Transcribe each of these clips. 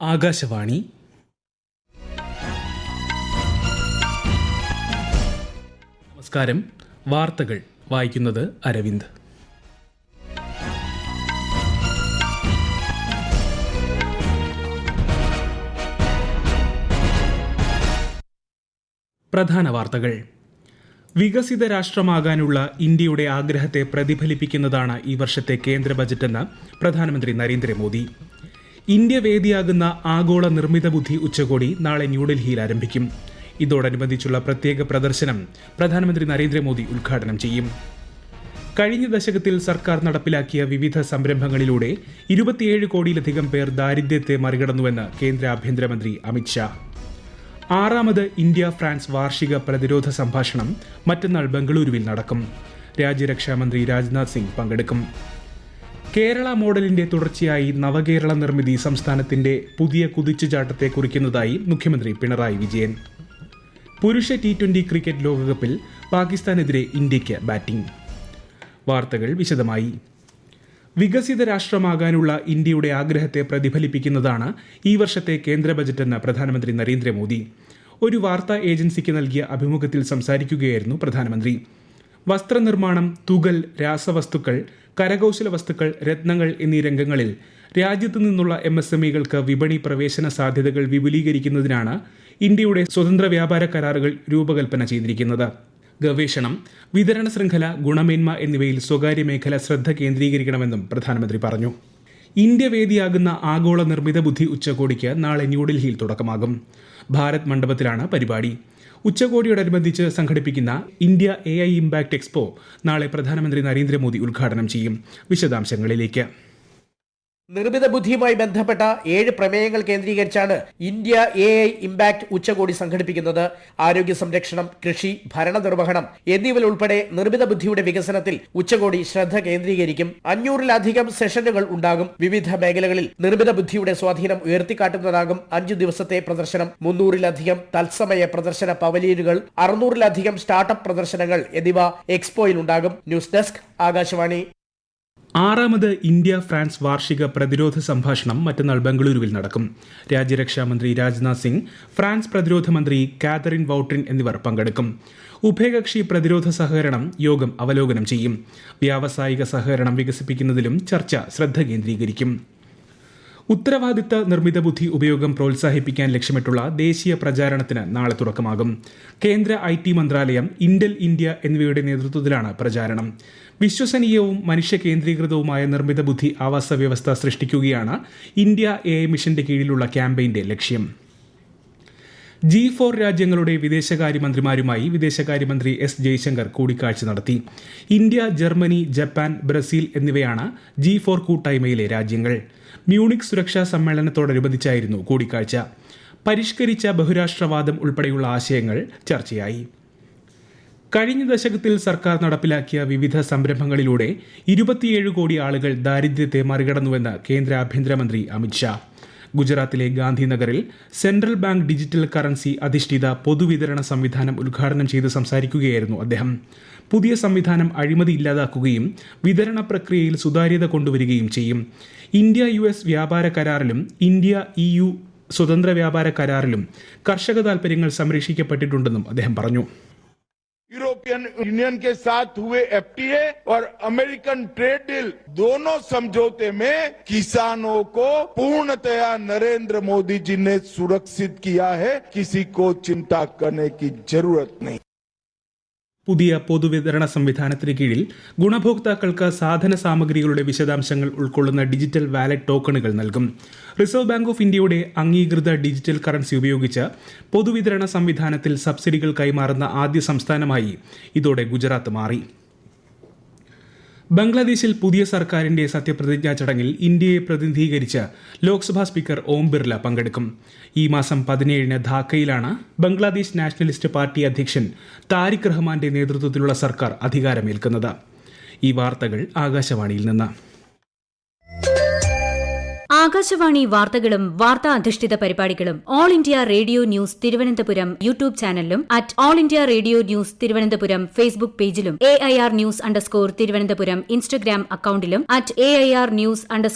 ആകാശവാണി. നമസ്കാരം. വാർത്തകൾ വായിക്കുന്നത് അരവിന്ദ്. പ്രധാന വാർത്തകൾ. വികസിത രാഷ്ട്രമാകാനുള്ള ഇന്ത്യയുടെ ആഗ്രഹത്തെ പ്രതിഫലിപ്പിക്കുന്നതാണ് ഈ വർഷത്തെ കേന്ദ്ര ബജറ്റെന്ന് പ്രധാനമന്ത്രി നരേന്ദ്രമോദി. ഇന്ത്യ വേദിയാകുന്ന ആഗോള നിർമ്മിത ബുദ്ധി ഉച്ചകോടി നാളെ ന്യൂഡൽഹിയിൽ ആരംഭിക്കും. ഇതോടനുബന്ധിച്ചുള്ള പ്രത്യേക പ്രദർശനം പ്രധാനമന്ത്രി നരേന്ദ്രമോദി ഉദ്ഘാടനം ചെയ്യും. കഴിഞ്ഞ ദശകത്തിൽ സർക്കാർ നടപ്പിലാക്കിയ വിവിധ സംരംഭങ്ങളിലൂടെ 27 കോടിയിലധികം പേർ ദാരിദ്ര്യത്തെ മറികടന്നുവെന്ന് കേന്ദ്ര ആഭ്യന്തരമന്ത്രി അമിത്ഷാ. 6ാമത് ഇന്ത്യ ഫ്രാൻസ് വാർഷിക പ്രതിരോധ സംഭാഷണം മറ്റന്നാൾ ബംഗളൂരുവിൽ നടക്കും. രാജ്യരക്ഷാമന്ത്രി രാജ്നാഥ് സിംഗ് പങ്കെടുക്കും. കേരള മോഡലിന്റെ തുടർച്ചയായി നവകേരള നിർമ്മിതി സംസ്ഥാനത്തിന്റെ പുതിയ കുതിച്ചുചാട്ടത്തെ കുറിക്കുന്നതായി മുഖ്യമന്ത്രി പിണറായി വിജയൻ. പുരുഷ T20 ക്രിക്കറ്റ് ലോകകപ്പിൽ പാകിസ്ഥാനെതിരെ ഇന്ത്യയ്ക്ക് ബാറ്റിംഗ്. വാർത്തകൾ വിശദമായി. വികസിത രാഷ്ട്രമാകാനുള്ള ഇന്ത്യയുടെ ആഗ്രഹത്തെ പ്രതിഫലിപ്പിക്കുന്നതാണ് ഈ വർഷത്തെ കേന്ദ്ര ബജറ്റെന്ന് പ്രധാനമന്ത്രി നരേന്ദ്രമോദി ഒരു വാർത്താ ഏജൻസിക്ക് നൽകിയ അഭിമുഖത്തിൽ സംസാരിക്കുകയായിരുന്നു പ്രധാനമന്ത്രി. വസ്ത്രനിർമ്മാണം, തുകൽ, രാസവസ്തുക്കൾ, കരകൗശല വസ്തുക്കൾ, രത്നങ്ങൾ എന്നീ രംഗങ്ങളിൽ രാജ്യത്തു നിന്നുള്ള MSMEകൾക്ക് വിപണി പ്രവേശന സാധ്യതകൾ വിപുലീകരിക്കുന്നതിനാണ് ഇന്ത്യയുടെ സ്വതന്ത്ര വ്യാപാര കരാറുകൾ രൂപകൽപ്പന ചെയ്തിരിക്കുന്നത്. ഗവേഷണം, വിതരണ ശൃംഖല, ഗുണമേന്മ എന്നിവയിൽ സ്വകാര്യ മേഖല ശ്രദ്ധ കേന്ദ്രീകരിക്കണമെന്നും പ്രധാനമന്ത്രി പറഞ്ഞു. ഇന്ത്യ വേദിയാകുന്ന ആഗോള നിർമ്മിത ബുദ്ധി ഉച്ചകോടിക്ക് നാളെ ന്യൂഡൽഹിയിൽ തുടക്കമാകും. ഭാരത് മണ്ഡപത്തിലാണ് പരിപാടി. ഉച്ചകോടിയോടനുബന്ധിച്ച് സംഘടിപ്പിക്കുന്ന ഇന്ത്യ AI ഇമ്പാക്ട് എക്സ്പോ നാളെ പ്രധാനമന്ത്രി നരേന്ദ്രമോദി ഉദ്ഘാടനം ചെയ്യും. വിശദാംശങ്ങളിലേക്ക്. നിർമ്മിത ബുദ്ധിയുമായി ബന്ധപ്പെട്ട 7 പ്രമേയങ്ങൾ കേന്ദ്രീകരിച്ചാണ് ഇന്ത്യ AI ഇമ്പാക്ട് ഉച്ചകോടി സംഘടിപ്പിക്കുന്നത്. ആരോഗ്യ സംരക്ഷണം, കൃഷി, ഭരണനിർവഹണം എന്നിവയുൾപ്പെടെ നിർമ്മിത ബുദ്ധിയുടെ വികസനത്തിൽ ഉച്ചകോടി ശ്രദ്ധ കേന്ദ്രീകരിക്കും. 500-ലധികം സെഷനുകൾ ഉണ്ടാകും. വിവിധ മേഖലകളിൽ നിർമ്മിത ബുദ്ധിയുടെ സ്വാധീനം ഉയർത്തിക്കാട്ടുന്നതാകും 5 ദിവസത്തെ പ്രദർശനം. 300-ലധികം തത്സമയ പ്രദർശന പവലിയനുകൾ, 600-ലധികം സ്റ്റാർട്ടപ്പ് പ്രദർശനങ്ങൾ എന്നിവ എക്സ്പോയിൽ ഉണ്ടാകും. News desk, Akashvani. 6ാമത് ഇന്ത്യ ഫ്രാൻസ് വാർഷിക പ്രതിരോധ സംഭാഷണം മറ്റന്നാൾ ബംഗളൂരുവിൽ നടക്കും. രാജ്യരക്ഷാമന്ത്രി രാജ്നാഥ് സിംഗ്, ഫ്രാൻസ് പ്രതിരോധ മന്ത്രി കാതറിൻ വൌട്രിൻ എന്നിവർ പങ്കെടുക്കും. ഉഭയകക്ഷി പ്രതിരോധ സഹകരണം യോഗം അവലോകനം ചെയ്യും. വ്യാവസായിക സഹകരണം വികസിപ്പിക്കുന്നതിലും ചർച്ച ശ്രദ്ധ കേന്ദ്രീകരിക്കും. ഉത്തരവാദിത്ത നിർമ്മിത ബുദ്ധി ഉപയോഗം പ്രോത്സാഹിപ്പിക്കാൻ ലക്ഷ്യമിട്ടുള്ള ദേശീയ പ്രചാരണത്തിന് നാളെ തുടക്കമാകും. കേന്ദ്ര IT മന്ത്രാലയം, ഇന്റൽ ഇന്ത്യ എന്നിവയുടെ നേതൃത്വത്തിലാണ് പ്രചാരണം. വിശ്വസനീയവും മനുഷ്യ കേന്ദ്രീകൃതവുമായ നിർമ്മിത ബുദ്ധി ആവാസ വ്യവസ്ഥ സൃഷ്ടിക്കുകയാണ് ഇന്ത്യ AI മിഷന്റെ കീഴിലുള്ള ക്യാമ്പയിന്റെ ലക്ഷ്യം. G4 രാജ്യങ്ങളുടെ വിദേശകാര്യമന്ത്രിമാരുമായി വിദേശകാര്യമന്ത്രി S ജയശങ്കർ കൂടിക്കാഴ്ച നടത്തി. ഇന്ത്യ, ജർമ്മനി, ജപ്പാൻ, ബ്രസീൽ എന്നിവയാണ് G4 കൂട്ടായ്മയിലെ രാജ്യങ്ങൾ. മ്യൂണിക് സുരക്ഷാ സമ്മേളനത്തോടനുബന്ധിച്ചായിരുന്നു കൂടിക്കാഴ്ച. പരിഷ്കരിച്ച ബഹുരാഷ്ട്രവാദം ഉൾപ്പെടെയുള്ള ആശയങ്ങൾ ചർച്ചയായി. കഴിഞ്ഞ ദശകത്തിൽ സർക്കാർ നടപ്പിലാക്കിയ വിവിധ സംരംഭങ്ങളിലൂടെ 27 കോടി ആളുകൾ ദാരിദ്ര്യത്തെ മറികടന്നുവെന്ന് കേന്ദ്ര ആഭ്യന്തരമന്ത്രി അമിത്ഷാ. ഗുജറാത്തിലെ ഗാന്ധിനഗറിൽ സെൻട്രൽ ബാങ്ക് ഡിജിറ്റൽ കറൻസി അധിഷ്ഠിത പൊതുവിതരണ സംവിധാനം ഉദ്ഘാടനം ചെയ്ത് സംസാരിക്കുകയായിരുന്നു അദ്ദേഹം. പുതിയ സംവിധാനം അഴിമതി ഇല്ലാതാക്കുകയും വിതരണ പ്രക്രിയയിൽ സുതാര്യത കൊണ്ടുവരികയും ചെയ്യും. ഇന്ത്യ US വ്യാപാര കരാറിലും ഇന്ത്യ EU സ്വതന്ത്ര വ്യാപാര കരാറിലും കർഷക താൽപര്യങ്ങൾ സംരക്ഷിക്കപ്പെട്ടിട്ടുണ്ടെന്നും അദ്ദേഹം പറഞ്ഞു. यूरोपियन यूनियन के साथ हुए FTA और अमेरिकन ट्रेड डील दोनों समझौते में किसानों को पूर्णतया नरेंद्र मोदी जी ने सुरक्षित किया है. किसी को चिंता करने की जरूरत नहीं. പുതിയ പൊതുവിതരണ സംവിധാനത്തിന് കീഴിൽ ഗുണഭോക്താക്കൾക്ക് സാധന സാമഗ്രികളുടെ വിശദാംശങ്ങൾ ഉൾക്കൊള്ളുന്ന ഡിജിറ്റൽ വാലറ്റ് ടോക്കണുകൾ നൽകും. റിസർവ് ബാങ്ക് ഓഫ് ഇന്ത്യയുടെ അംഗീകൃത ഡിജിറ്റൽ കറൻസി ഉപയോഗിച്ച് പൊതുവിതരണ സംവിധാനത്തിൽ സബ്സിഡികൾ കൈമാറുന്ന ആദ്യ സംസ്ഥാനമായി ഇതോടെ ഗുജറാത്ത് മാറി. ബംഗ്ലാദേശിൽ പുതിയ സർക്കാരിന്റെ സത്യപ്രതിജ്ഞാ ചടങ്ങിൽ ഇന്ത്യയെ പ്രതിനിധീകരിച്ച് ലോക്സഭാ സ്പീക്കർ ഓം ബിർല പങ്കെടുക്കും. ഈ മാസം 17-ന് ധാക്കയിലാണ് ബംഗ്ലാദേശ് നാഷണലിസ്റ്റ് പാർട്ടി അധ്യക്ഷൻ താരിഖ് റഹ്മാന്റെ നേതൃത്വത്തിലുള്ള സർക്കാർ അധികാരമേൽക്കുന്നത്. ഈ വാർത്തകൾ ആകാശവാണിയിൽ നിന്ന്. ആകാശവാണി വാർത്തകളും വാർത്താ അധിഷ്ഠിത പരിപാടികളും All India Radio news Thiruvananthapuram YouTube ചാനലിലും at All India Radio news Thiruvananthapuram Facebook പേജിലും AIR ന്യൂസ് _തിരുവനന്തപുരം ഇൻസ്റ്റഗ്രാം അക്കൌണ്ടിലും അറ്റ് AIR ന്യൂസ്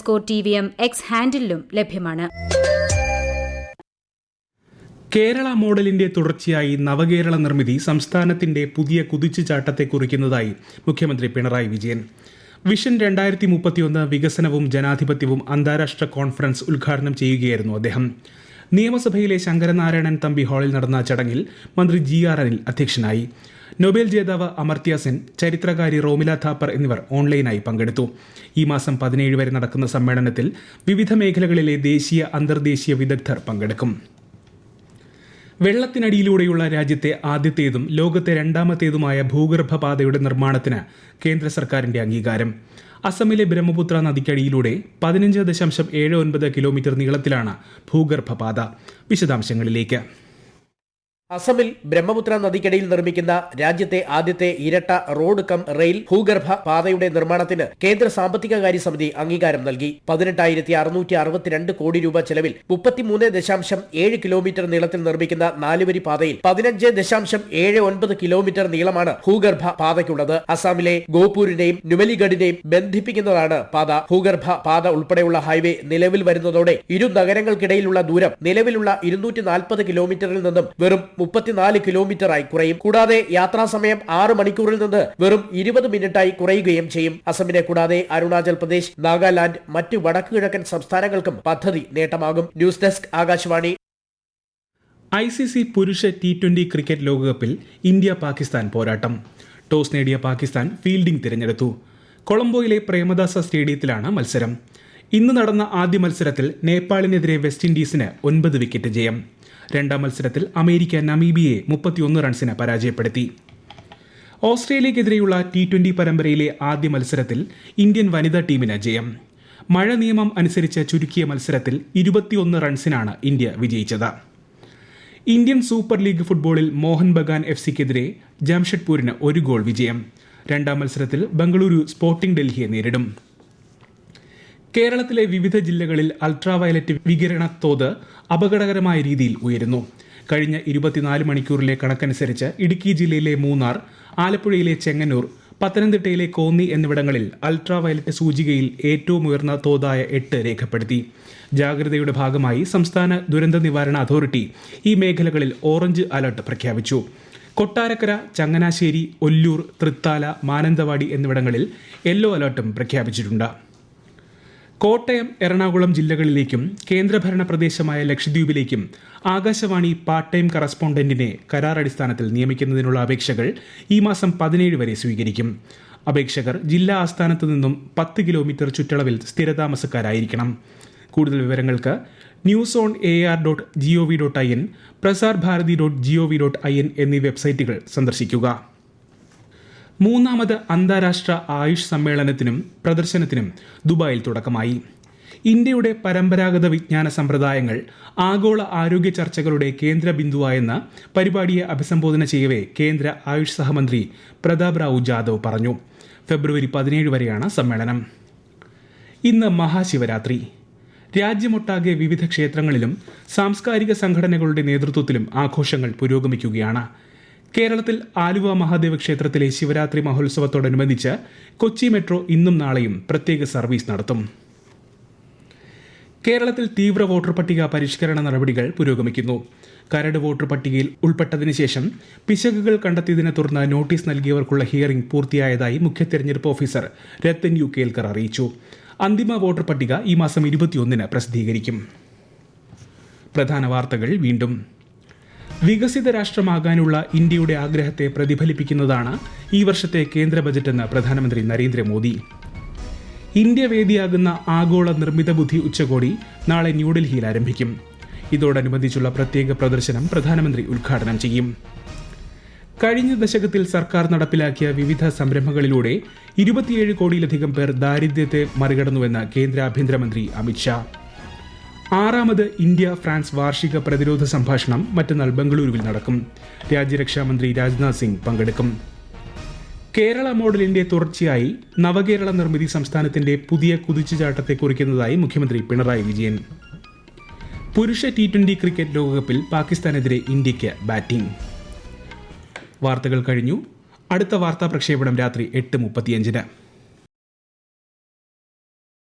_TVM X ഹാൻഡിലും ലഭ്യമാണ്. കേരള മോഡലിന്റെ തുടർച്ചയായി നവകേരള നിർമ്മിതി സംസ്ഥാനത്തിന്റെ പുതിയ കുതിച്ചുചാട്ടത്തെ കുറിക്കുന്നതായി മുഖ്യമന്ത്രി പിണറായി വിജയൻ. വിഷൻ 2031 വികസനവും ജനാധിപത്യവും അന്താരാഷ്ട്ര കോൺഫറൻസ് ഉദ്ഘാടനം ചെയ്യുകയായിരുന്നു അദ്ദേഹം. നിയമസഭയിലെ ശങ്കരനാരായണൻ തമ്പി ഹാളിൽ നടന്ന ചടങ്ങിൽ മന്ത്രി GR അനിൽ അധ്യക്ഷനായി. നൊബേൽ ജേതാവ് അമർത്യ സെൻ, ചരിത്രകാരി റോമില താപ്പർ എന്നിവർ ഓൺലൈനായി പങ്കെടുത്തു. ഈ മാസം 17 വരെ നടക്കുന്ന സമ്മേളനത്തിൽ വിവിധ മേഖലകളിലെ ദേശീയ അന്തർദേശീയ വിദഗ്ധർ പങ്കെടുക്കും. വെള്ളത്തിനടിയിലൂടെയുള്ള രാജ്യത്തെ ആദ്യത്തേതും ലോകത്തെ രണ്ടാമത്തേതുമായ ഭൂഗർഭ പാതയുടെ നിർമ്മാണത്തിന് കേന്ദ്ര സർക്കാരിന്റെ അംഗീകാരം. അസമിലെ ബ്രഹ്മപുത്ര നദിക്കടിയിലൂടെ 15.79 കിലോമീറ്റർ നീളത്തിലാണ് ഭൂഗർഭ പാത. വിശദാംശങ്ങളിലേക്ക്. അസമിൽ ബ്രഹ്മപുത്ര നദിക്കടിയിൽ നിർമ്മിക്കുന്ന രാജ്യത്തെ ആദ്യത്തെ ഇരട്ട റോഡ് കം റെയിൽ ഭൂഗർഭ പാതയുടെ നിർമ്മാണത്തിന് കേന്ദ്ര സാമ്പത്തികകാര്യ സമിതി അംഗീകാരം നൽകി. 18,662 കോടി രൂപ ചെലവിൽ 33.7 കിലോമീറ്റർ നീളത്തിൽ നിർമ്മിക്കുന്ന 4-വരി പാതയിൽ 15.79 കിലോമീറ്റർ നീളമാണ് ഭൂഗർഭ പാതയ്ക്കുള്ളത്. അസാമിലെ ഗോപൂരിനെയും നുമലിഗഡിനെയും ബന്ധിപ്പിക്കുന്നതാണ് പാത. ഭൂഗർഭ പാത ഉൾപ്പെടെയുള്ള ഹൈവേ നിലവിൽ വരുന്നതോടെ ഇരു നഗരങ്ങൾക്കിടയിലുള്ള ദൂരം നിലവിലുള്ള 240 കിലോമീറ്ററിൽ നിന്നും വെറും 34 കിലോമീറ്ററായി കുറയും. കൂടാതെ യാത്രാസമയം 6 മണിക്കൂറിൽ നിന്ന് വെറും 20 മിനിറ്റായി കുറയുകയും ചെയ്യും. അസമിനെ കൂടാതെ അരുണാചൽ പ്രദേശ്, നാഗാലാൻഡ്, മറ്റു വടക്കുകിഴക്കൻ സംസ്ഥാനങ്ങൾക്കും പദ്ധതി നേട്ടമാകും. News desk, Akashvani. ICC പുരുഷ T20 ക്രിക്കറ്റ് ലോകകപ്പിൽ ഇന്ത്യ പാകിസ്ഥാൻ പോരാട്ടം. ടോസ് നേടിയ പാകിസ്ഥാൻ ഫീൽഡിംഗ് തിരഞ്ഞെടുത്തു. കൊളംബോയിലെ പ്രേമദാസ സ്റ്റേഡിയത്തിലാണ് മത്സരം. ഇന്ന് നടന്ന ആദ്യ മത്സരത്തിൽ നേപ്പാളിനെതിരെ വെസ്റ്റ് ഇൻഡീസിന് 9 വിക്കറ്റ് ജയം. രണ്ടാം മത്സരത്തിൽ അമേരിക്ക നമീബിയയെ 31 റൺസിന് പരാജയപ്പെടുത്തി. ഓസ്ട്രേലിയക്കെതിരെയുള്ള T20 പരമ്പരയിലെ ആദ്യ മത്സരത്തിൽ ഇന്ത്യൻ വനിതാ ടീമിന് ജയം. മഴ നിയമം അനുസരിച്ച് ചുരുക്കിയ മത്സരത്തിൽ 21 റൺസിനാണ് ഇന്ത്യ വിജയിച്ചത്. ഇന്ത്യൻ സൂപ്പർ ലീഗ് ഫുട്ബോളിൽ മോഹൻ ബഗാൻ FCക്കെതിരെ ജംഷഡ്പൂരിന് 1 ഗോൾ വിജയം. രണ്ടാം മത്സരത്തിൽ ബംഗളൂരു സ്പോർട്ടിംഗ് ഡൽഹിയെ നേരിടും. കേരളത്തിലെ വിവിധ ജില്ലകളിൽ അൾട്രാവയലറ്റ് വികിരണ തോത് അപകടകരമായ രീതിയിൽ ഉയരുന്നു. കഴിഞ്ഞ 24 മണിക്കൂറിലെ കണക്കനുസരിച്ച് ഇടുക്കി ജില്ലയിലെ മൂന്നാർ, ആലപ്പുഴയിലെ ചെങ്ങന്നൂർ, പത്തനംതിട്ടയിലെ കോന്നി എന്നിവിടങ്ങളിൽ അൾട്രാവയലറ്റ് സൂചികയിൽ ഏറ്റവും ഉയർന്ന തോതായ 8 രേഖപ്പെടുത്തി. ജാഗ്രതയുടെ ഭാഗമായി സംസ്ഥാന ദുരന്ത നിവാരണ അതോറിറ്റി ഈ മേഖലകളിൽ ഓറഞ്ച് അലർട്ട് പ്രഖ്യാപിച്ചു. കൊട്ടാരക്കര, ചങ്ങനാശ്ശേരി, ഒല്ലൂർ, തൃത്താല, മാനന്തവാടി എന്നിവിടങ്ങളിൽ യെല്ലോ അലർട്ടും പ്രഖ്യാപിച്ചിട്ടുണ്ട്. കോട്ടയം, എറണാകുളം ജില്ലകളിലേക്കും കേന്ദ്രഭരണ പ്രദേശമായ ലക്ഷദ്വീപിലേക്കും ആകാശവാണി പാർട്ട് ടൈം കറസ്പോണ്ടന്റിനെ കരാറടിസ്ഥാനത്തിൽ നിയമിക്കുന്നതിനുള്ള അപേക്ഷകൾ ഈ മാസം 17 വരെ സ്വീകരിക്കും. അപേക്ഷകർ ജില്ലാ ആസ്ഥാനത്ത് നിന്നും 10 കിലോമീറ്റർ ചുറ്റളവിൽ സ്ഥിരതാമസക്കാരായിരിക്കണം. കൂടുതൽ വിവരങ്ങൾക്ക് newsonar.ar.gov.in, prasarbharati.gov.in എന്നീ വെബ്സൈറ്റുകൾ സന്ദർശിക്കുക. മൂന്നാമത് അന്താരാഷ്ട്ര ആയുഷ് സമ്മേളനത്തിനും പ്രദർശനത്തിനും ദുബായിൽ തുടക്കമായി. ഇന്ത്യയുടെ പരമ്പരാഗത വിജ്ഞാന സമ്പ്രദായങ്ങൾ ആഗോള ആരോഗ്യ ചർച്ചകളുടെ കേന്ദ്ര ബിന്ദുവായെന്ന് പരിപാടിയെ അഭിസംബോധന ചെയ്യവേ കേന്ദ്ര ആയുഷ് സഹമന്ത്രി പ്രതാപ് റാവു ജാദവ് പറഞ്ഞു. ഫെബ്രുവരി 17 വരെയാണ് സമ്മേളനം. ഇന്ന് മഹാശിവരാത്രി. രാജ്യമൊട്ടാകെ വിവിധ ക്ഷേത്രങ്ങളിലും സാംസ്കാരിക സംഘടനകളുടെ നേതൃത്വത്തിലും ആഘോഷങ്ങൾ പുരോഗമിക്കുകയാണ്. കേരളത്തിൽ ആലുവ മഹാദേവ ക്ഷേത്രത്തിലെ ശിവരാത്രി മഹോത്സവത്തോടനുബന്ധിച്ച് കൊച്ചി മെട്രോ ഇന്നും നാളെയും പ്രത്യേക സർവീസ് നടത്തും. കേരളത്തിൽ തീവ്ര വോട്ടർ പട്ടിക പരിഷ്കരണ നടപടികൾ പുരോഗമിക്കുന്നു. കരട് വോട്ടർ പട്ടികയിൽ ഉൾപ്പെട്ടതിന് ശേഷം പിശകുകൾ കണ്ടെത്തിയതിനെ തുടർന്ന് നോട്ടീസ് നൽകിയവർക്കുള്ള ഹിയറിംഗ് പൂർത്തിയായതായി മുഖ്യ തെരഞ്ഞെടുപ്പ് ഓഫീസർ രത്തൻ യു കേൽക്കർ അറിയിച്ചു. അന്തിമ വോട്ടർ പട്ടിക ഈ മാസം 21 പ്രസിദ്ധീകരിക്കും. പ്രധാന വാർത്തകൾ വീണ്ടും. വികസിത രാഷ്ട്രമാകാനുള്ള ഇന്ത്യയുടെ ആഗ്രഹത്തെ പ്രതിഫലിപ്പിക്കുന്നതാണ് ഈ വർഷത്തെ കേന്ദ്ര ബജറ്റെന്ന് പ്രധാനമന്ത്രി നരേന്ദ്രമോദി. ഇന്ത്യ വേദിയാകുന്ന ആഗോള നിർമ്മിത ബുദ്ധി ഉച്ചകോടി നാളെ ന്യൂഡൽഹിയിൽ ആരംഭിക്കും. ഇതോടനുബന്ധിച്ചുള്ള പ്രത്യേക പ്രദർശനം പ്രധാനമന്ത്രി ഉദ്ഘാടനം ചെയ്യും. കഴിഞ്ഞ ദശകത്തിൽ സർക്കാർ നടപ്പിലാക്കിയ വിവിധ സംരംഭങ്ങളിലൂടെ 27 കോടിയിലധികം പേർ ദാരിദ്ര്യത്തെ മറികടന്നുവെന്ന് കേന്ദ്ര ആഭ്യന്തരമന്ത്രി അമിത്ഷാ. 6ാമത് ഇന്ത്യ ഫ്രാൻസ് വാർഷിക പ്രതിരോധ സംഭാഷണം മറ്റന്നാൾ ബംഗളൂരുവിൽ നടക്കും. രാജ്യരക്ഷാമന്ത്രി രാജ്നാഥ് സിംഗ് പങ്കെടുക്കും. കേരള മോഡലിന്റെ തുടർച്ചയായി നവകേരള നിർമ്മിതി സംസ്ഥാനത്തിന്റെ പുതിയ കുതിച്ചുചാട്ടത്തെ കുറിക്കുന്നതായി മുഖ്യമന്ത്രി പിണറായി വിജയൻ. പുരുഷ T20 ക്രിക്കറ്റ് ലോകകപ്പിൽ പാകിസ്ഥാനെതിരെ ഇന്ത്യയ്ക്ക് ബാറ്റിംഗ്. വാർത്തകൾ കഴിഞ്ഞു. അടുത്ത വാർത്താ പ്രക്ഷേപണം രാത്രി 8:35.